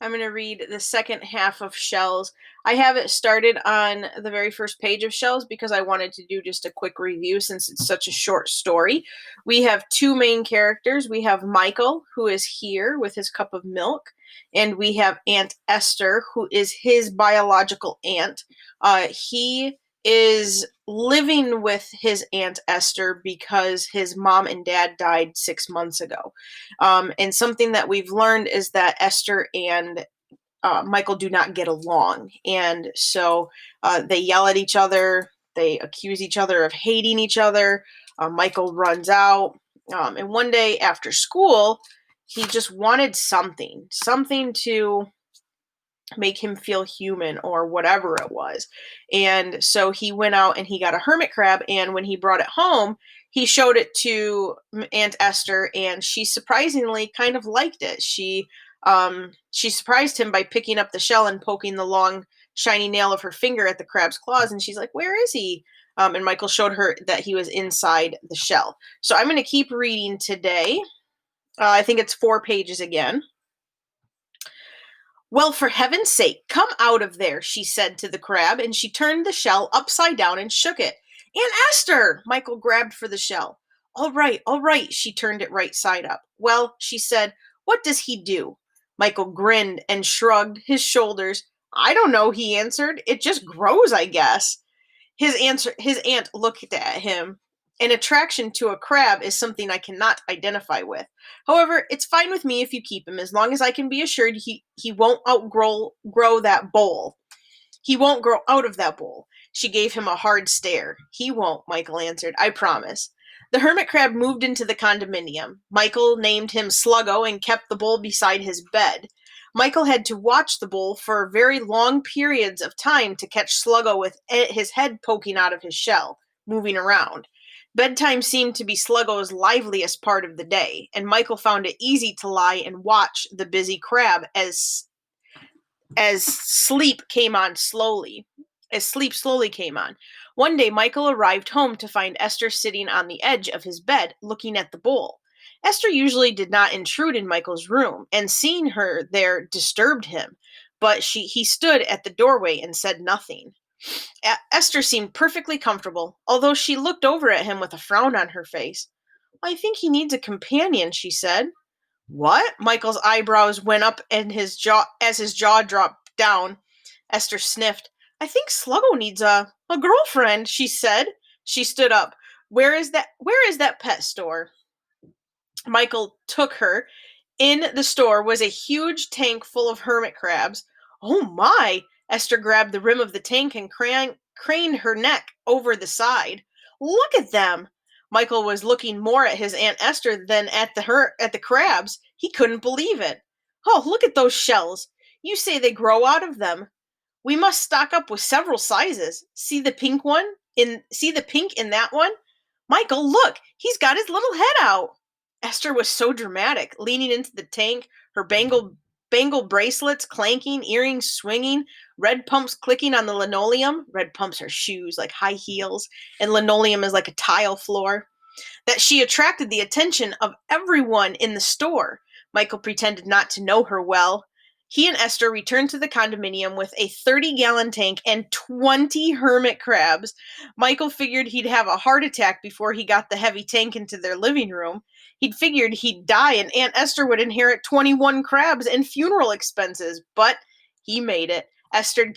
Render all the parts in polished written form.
I'm going to read the second half of Shells. I have it started on the very first page of Shells because I wanted to do just a quick review since it's such a short story. We have two main characters. We have Michael, who is here with his cup of milk, and we have Aunt Esther, who is his biological aunt. He is living with his Aunt Esther because his mom and dad died 6 months ago. And something that we've learned is that Esther and Michael do not get along. And so they yell at each other, they accuse each other of hating each other. Michael runs out. And one day after school, he just wanted something to make him feel human or whatever it was. And so he went out and he got a hermit crab. And when he brought it home, he showed it to Aunt Esther, and she surprisingly kind of liked it. She surprised him by picking up the shell and poking the long, shiny nail of her finger at the crab's claws. And she's like, "Where is he?" And Michael showed her that he was inside the shell. So I'm going to keep reading today. I think it's 4 pages again. "Well, for heaven's sake, come out of there," she said to the crab, and she turned the shell upside down and shook it. "Aunt Esther!" Michael grabbed for the shell. All right," she turned it right side up. "Well," she said, "what does he do?" Michael grinned and shrugged his shoulders. "I don't know," he answered. "It just grows, I guess." His aunt looked at him. "An attraction to a crab is something I cannot identify with. However, it's fine with me if you keep him, as long as I can be assured he won't outgrow that bowl. He won't grow out of that bowl." She gave him a hard stare. "He won't," Michael answered. "I promise." The hermit crab moved into the condominium. Michael named him Sluggo and kept the bowl beside his bed. Michael had to watch the bowl for very long periods of time to catch Sluggo with his head poking out of his shell, moving around. Bedtime seemed to be Sluggo's liveliest part of the day, and Michael found it easy to lie and watch the busy crab as sleep came on slowly. As sleep slowly came on. One day Michael arrived home to find Esther sitting on the edge of his bed, looking at the bowl. Esther usually did not intrude in Michael's room, and seeing her there disturbed him, but he stood at the doorway and said nothing. Esther seemed perfectly comfortable, although she looked over at him with a frown on her face. "I think he needs a companion," she said. "What?" Michael's eyebrows went up and his jaw dropped down. Esther sniffed. "I think Sluggo needs a girlfriend," she said. She stood up. Where is that pet store?" Michael took her. In the store was a huge tank full of hermit crabs. "Oh my!" Esther grabbed the rim of the tank and craned her neck over the side. "Look at them!" Michael was looking more at his Aunt Esther than at the crabs. He couldn't believe it. "Oh, look at those shells! You say they grow out of them. We must stock up with several sizes. See the pink in that one? Michael, look! He's got his little head out." Esther was so dramatic, leaning into the tank, her bangle bracelets clanking, earrings swinging, red pumps clicking on the linoleum. Red pumps are shoes, like high heels, and linoleum is like a tile floor. That she attracted the attention of everyone in the store. Michael pretended not to know her well. He and Esther returned to the condominium with a 30-gallon tank and 20 hermit crabs. Michael figured he'd have a heart attack before he got the heavy tank into their living room. He'd figured he'd die and Aunt Esther would inherit 21 crabs and funeral expenses, but he made it. Esther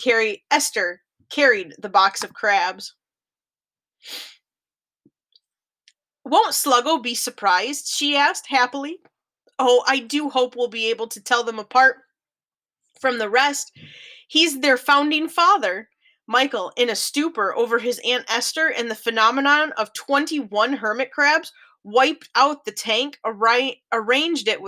carried the box of crabs. "Won't Sluggo be surprised?" she asked happily. "Oh, I do hope we'll be able to tell them apart from the rest. He's their founding father." Michael, in a stupor over his Aunt Esther and the phenomenon of 21 hermit crabs, wiped out the tank, arranged it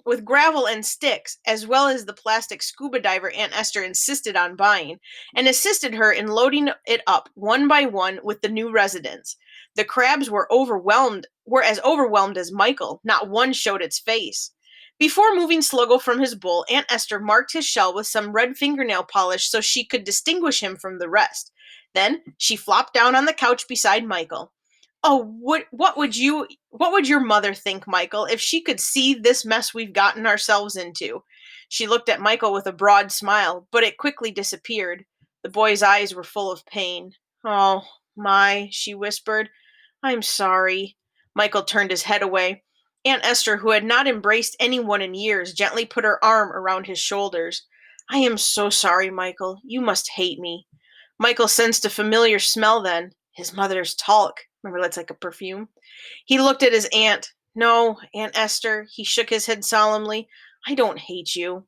with gravel and sticks, as well as the plastic scuba diver Aunt Esther insisted on buying, and assisted her in loading it up one by one with the new residents. The crabs were as overwhelmed as Michael. Not one showed its face. Before moving Sluggo from his bowl, Aunt Esther marked his shell with some red fingernail polish so she could distinguish him from the rest. Then she flopped down on the couch beside Michael. Oh, what would your mother think, Michael, if she could see this mess we've gotten ourselves into? She looked at Michael with a broad smile, but it quickly disappeared. The boy's eyes were full of pain. Oh, my, she whispered. I'm sorry. Michael turned his head away. Aunt Esther, who had not embraced anyone in years, gently put her arm around his shoulders. I am so sorry, Michael. You must hate me. Michael sensed a familiar smell then. His mother's talc. Remember, that's like a perfume. He looked at his aunt. No, Aunt Esther, he shook his head solemnly. I don't hate you.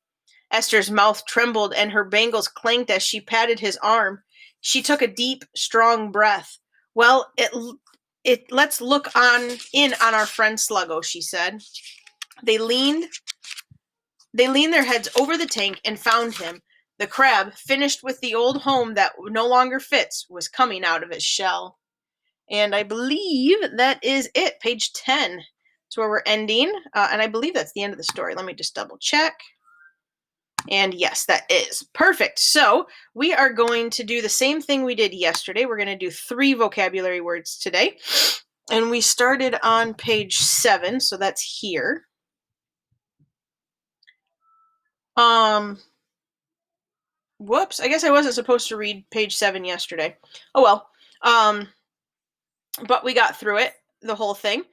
Esther's mouth trembled and her bangles clanked as she patted his arm. She took a deep, strong breath. Well, it let's look on our friend Sluggo, she said. They leaned they leaned their heads over the tank and found him. The crab, finished with the old home that no longer fits, was coming out of its shell. And I believe that is it. Page 10. That's where we're ending. And I believe that's the end of the story. Let me just double check. And yes, that is perfect. So we are going to do the same thing we did yesterday. We're going to do 3 vocabulary words today. And we started on page 7, so that's here. Whoops, I guess I wasn't supposed to read page 7 yesterday. Oh well. But we got through it, the whole thing.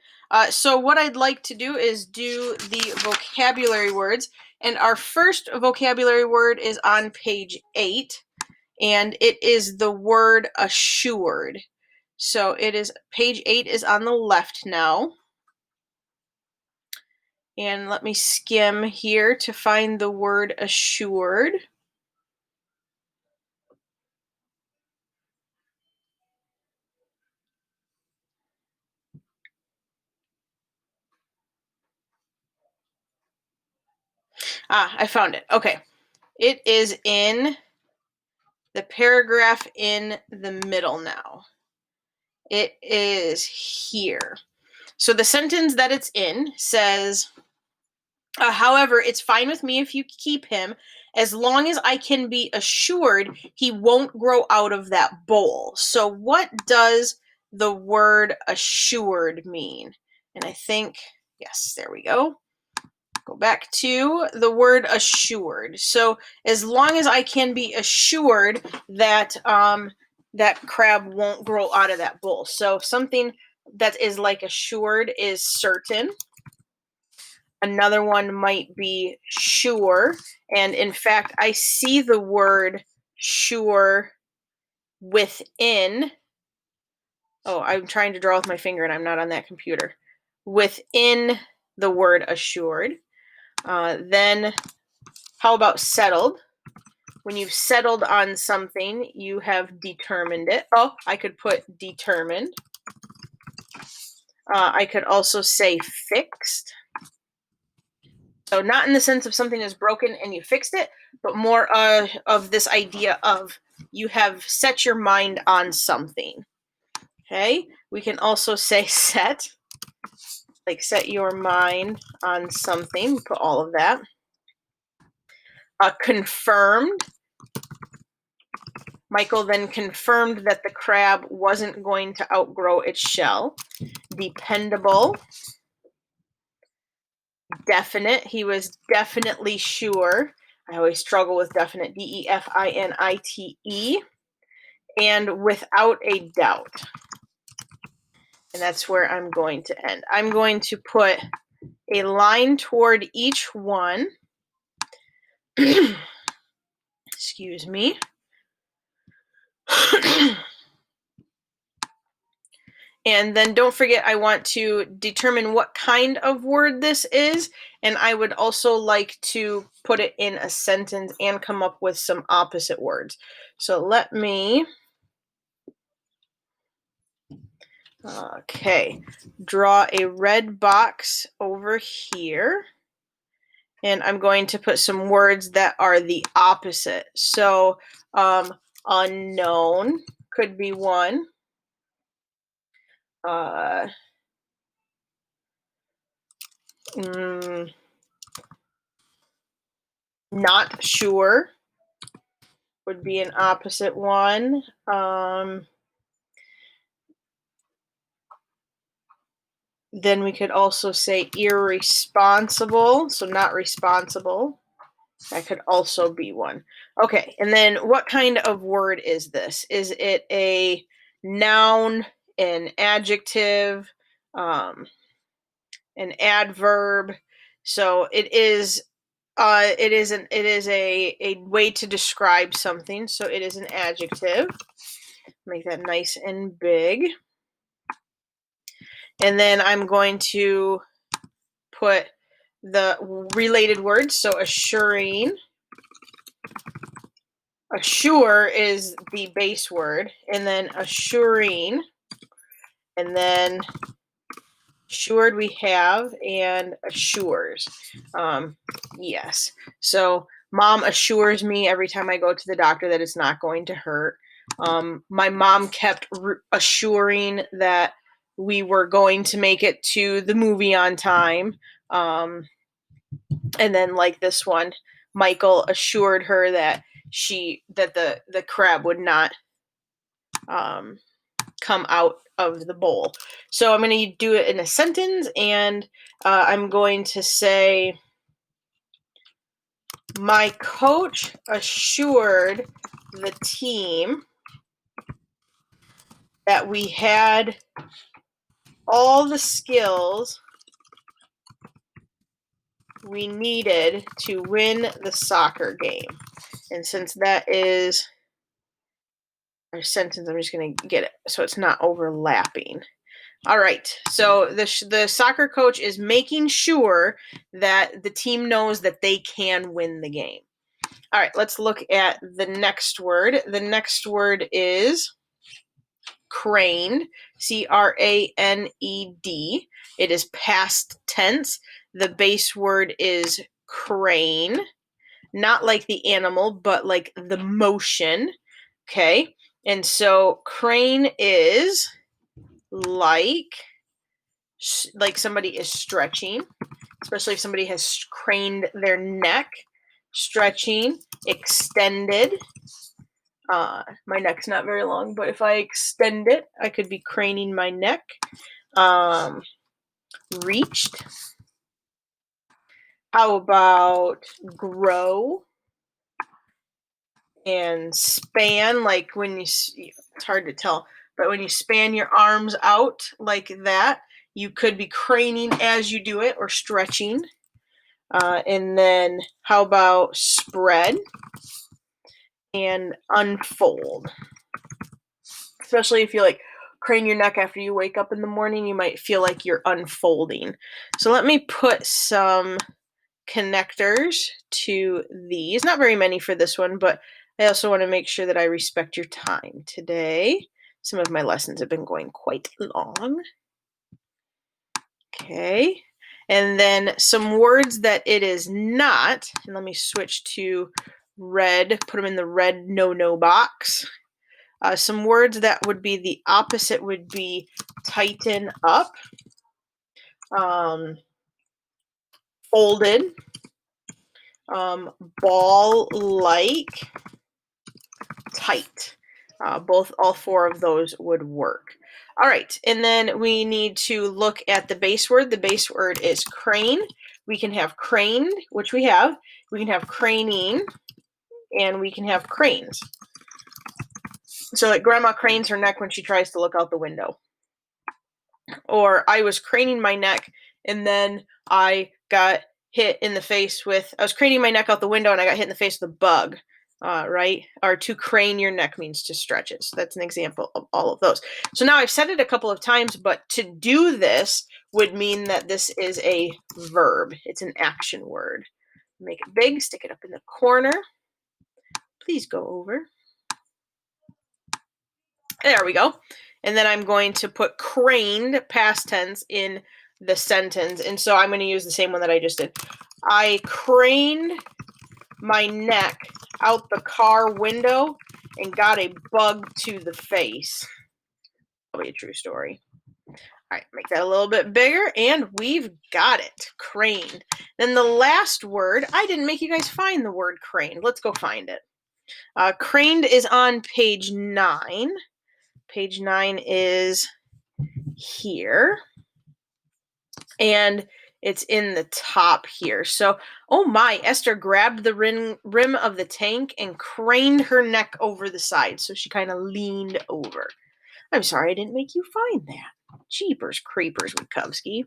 So what I'd like to do is do the vocabulary words. And our first vocabulary word is on page 8. And it is the word assured. So it is, page 8 is on the left now. And let me skim here to find the word assured. I found it. Okay. It is in the paragraph in the middle now. It is here. So the sentence that it's in says, however, it's fine with me if you keep him as long as I can be assured he won't grow out of that bowl. So what does the word assured mean? And I think, yes, there we go. Go back to the word assured. So as long as I can be assured that that crab won't grow out of that bowl. So something that is like assured is certain. Another one might be sure. And in fact, I see the word sure within. Oh, I'm trying to draw with my finger and I'm not on that computer. Within the word assured. Then how about settled? When you've settled on something, you have determined it. Oh, I could put determined. I could also say fixed. So not in the sense of something is broken and you fixed it, but more of this idea of you have set your mind on something. Okay, we can also say set, like set your mind on something, put all of that. Confirmed. Michael then confirmed that the crab wasn't going to outgrow its shell. Dependable. Definite. He was definitely sure. I always struggle with definite. DEFINITE. And without a doubt. And that's where I'm going to end. I'm going to put a line toward each one. Excuse me. And then don't forget, I want to determine what kind of word this is. And I would also like to put it in a sentence and come up with some opposite words. So let me, okay, draw a red box over here. And I'm going to put some words that are the opposite. So unknown could be one. Not sure would be an opposite one. Then we could also say irresponsible, so not responsible. That could also be one. Okay, and then what kind of word is this? Is it a noun, an adjective, an adverb? So it is a way to describe something. So it is an adjective. Make that nice and big. And then I'm going to put the related words. So assuring. Assure is the base word, and then assuring, and then assured we have, and assures. Yes. So mom assures me every time I go to the doctor that it's not going to hurt. My mom kept assuring that we were going to make it to the movie on time. And then like this one, Michael assured her that the crab would not come out of the bowl. So I'm going to do it in a sentence, and I'm going to say, my coach assured the team that we had all the skills we needed to win the soccer game. And since that is our sentence, I'm just going to get it so it's not overlapping. All right. So the soccer coach is making sure that the team knows that they can win the game. All right, let's look at the next word. The next word is craned, Craned. It is past tense. The base word is crane, not like the animal, but like the motion. Okay. And so crane is like somebody is stretching, especially if somebody has craned their neck, stretching, extended. My neck's not very long, but if I extend it, I could be craning my neck. Reached. How about grow and span? Like when you, it's hard to tell, but when you span your arms out like that, you could be craning as you do it or stretching. And then how about spread and unfold? Especially if you like crane your neck after you wake up in the morning, you might feel like you're unfolding. So let me put some connectors to these. Not very many for this one, but I also want to make sure that I respect your time today. Some of my lessons have been going quite long. Okay. And then some words that it is not, and let me switch to red, put them in the red no box. Some words that would be the opposite would be tighten up, folded, ball-like, tight. All four of those would work. All right, and then we need to look at the base word. The base word is crane. We can have craned, which we have. We can have craning, and we can have cranes. So like grandma cranes her neck when she tries to look out the window. Or I was craning my neck, and then I got hit in the face with, I was craning my neck out the window, and I got hit in the face with a bug. Right? Or to crane your neck means to stretch it. So that's an example of all of those. So now I've said it a couple of times, but to do this would mean that this is a verb. It's an action word. Make it big, stick it up in the corner. Please go over. There we go. And then I'm going to put craned, past tense, in the sentence. And so I'm going to use the same one that I just did. I craned my neck out the car window and got a bug to the face. Probably a true story. All right, make that a little bit bigger, and we've got it. Craned. Then the last word, I didn't make you guys find the word craned. Let's go find it. Craned is on page 9. Page 9 is here. and it's in the top here. So, oh my, Esther grabbed the rim of the tank and craned her neck over the side. So she kind of leaned over. I'm sorry I didn't make you find that. Jeepers creepers, Witkowski.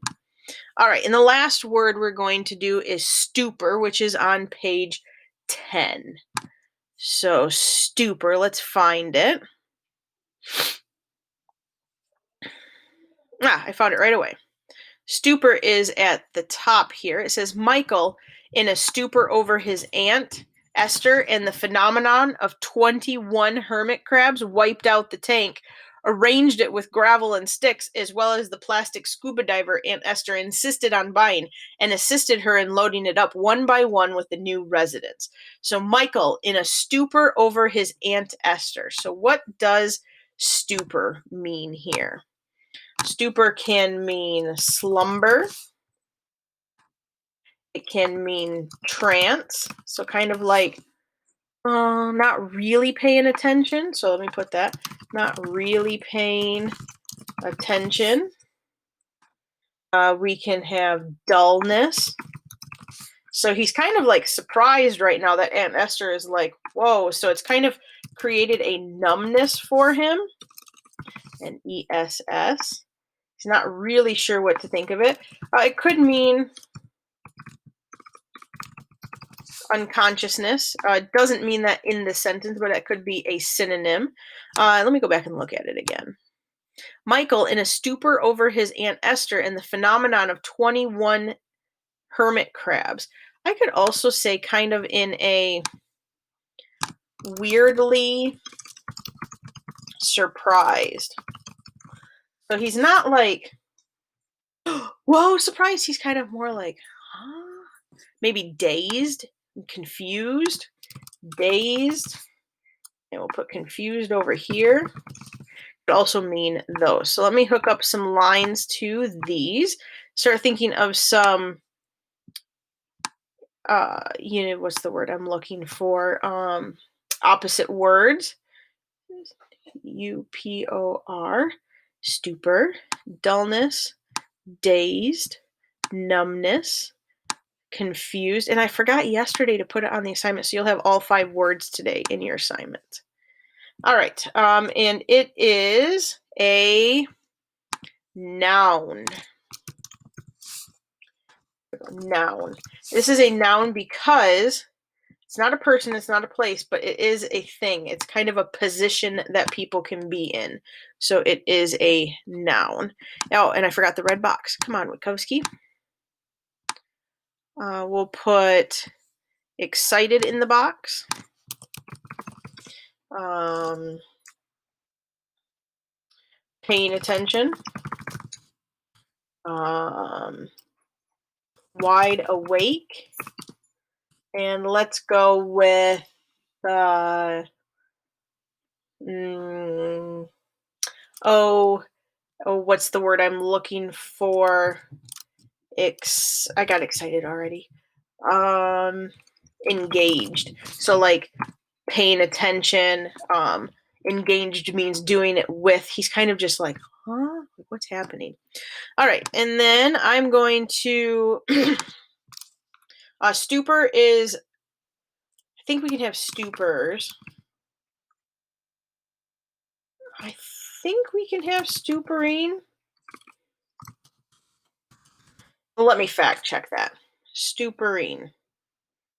All right, and the last word we're going to do is stupor, which is on page 10. So stupor, let's find it. I found it right away. Stupor is at the top here. It says Michael in a stupor over his aunt, Esther, and the phenomenon of 21 hermit crabs wiped out the tank, arranged it with gravel and sticks, as well as the plastic scuba diver Aunt Esther insisted on buying, and assisted her in loading it up one by one with the new residents. So Michael in a stupor over his Aunt Esther. So what does stupor mean here? Stupor can mean slumber. It can mean trance. So kind of like not really paying attention. So let me put that. Not really paying attention. We can have dullness. So he's kind of like surprised right now that Aunt Esther is like, whoa. So it's kind of created a numbness for him. An ESS. He's not really sure what to think of it. It could mean unconsciousness. It doesn't mean that in the sentence, but it could be a synonym. Let me go back and look at it again. Michael in a stupor over his Aunt Esther and the phenomenon of 21 hermit crabs. I could also say kind of in a weirdly surprised. So he's not like, whoa, surprised. He's kind of more like, huh? Maybe dazed, confused, dazed. And we'll put confused over here. Could also mean those. So let me hook up some lines to these. Start thinking of some, what's the word I'm looking for? Opposite words. UPOR, stupor, dullness, dazed, numbness, confused. And I forgot yesterday to put it on the assignment, so you'll have all 5 words today in your assignment. All right, and it is a noun. Noun. This is a noun because it's not a person, it's not a place, but it is a thing. It's kind of a position that people can be in. So it is a noun. Oh, and I forgot the red box. Come on, Witkowski. We'll put excited in the box. Paying attention. Wide awake. And let's go with what's the word I'm looking for? I got excited already. Engaged. So like paying attention. Engaged means doing it with. He's kind of just like, huh? What's happening? All right, and then I'm going to stupor is, I think we can have stupors. I think we can have stuporing. Well, let me fact check that. Stuporing.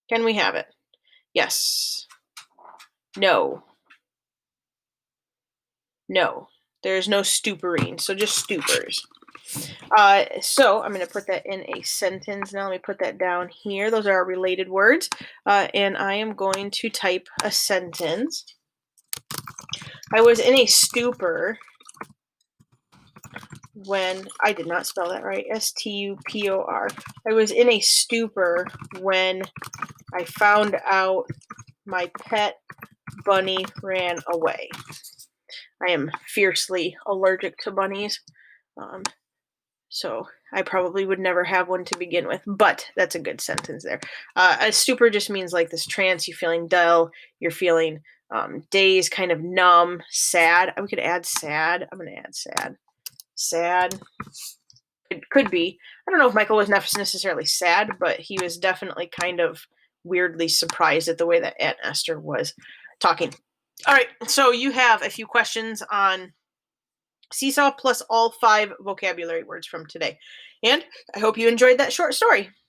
Can we have it? Yes. No. No. There's no stuporing, so just stupors. So I'm going to put that in a sentence. Now let me put that down here. Those are our related words. And I am going to type a sentence. I was in a stupor when, I did not spell that right, S-T-U-P-O-R. I was in a stupor when I found out my pet bunny ran away. I am fiercely allergic to bunnies. So I probably would never have one to begin with, but that's a good sentence there. A stupor just means like this trance, you're feeling dull, you're feeling dazed, kind of numb, sad. We could add sad. I'm going to add sad. Sad. It could be. I don't know if Michael was necessarily sad, but he was definitely kind of weirdly surprised at the way that Aunt Esther was talking. All right, so you have a few questions on Seesaw plus all 5 vocabulary words from today. And I hope you enjoyed that short story.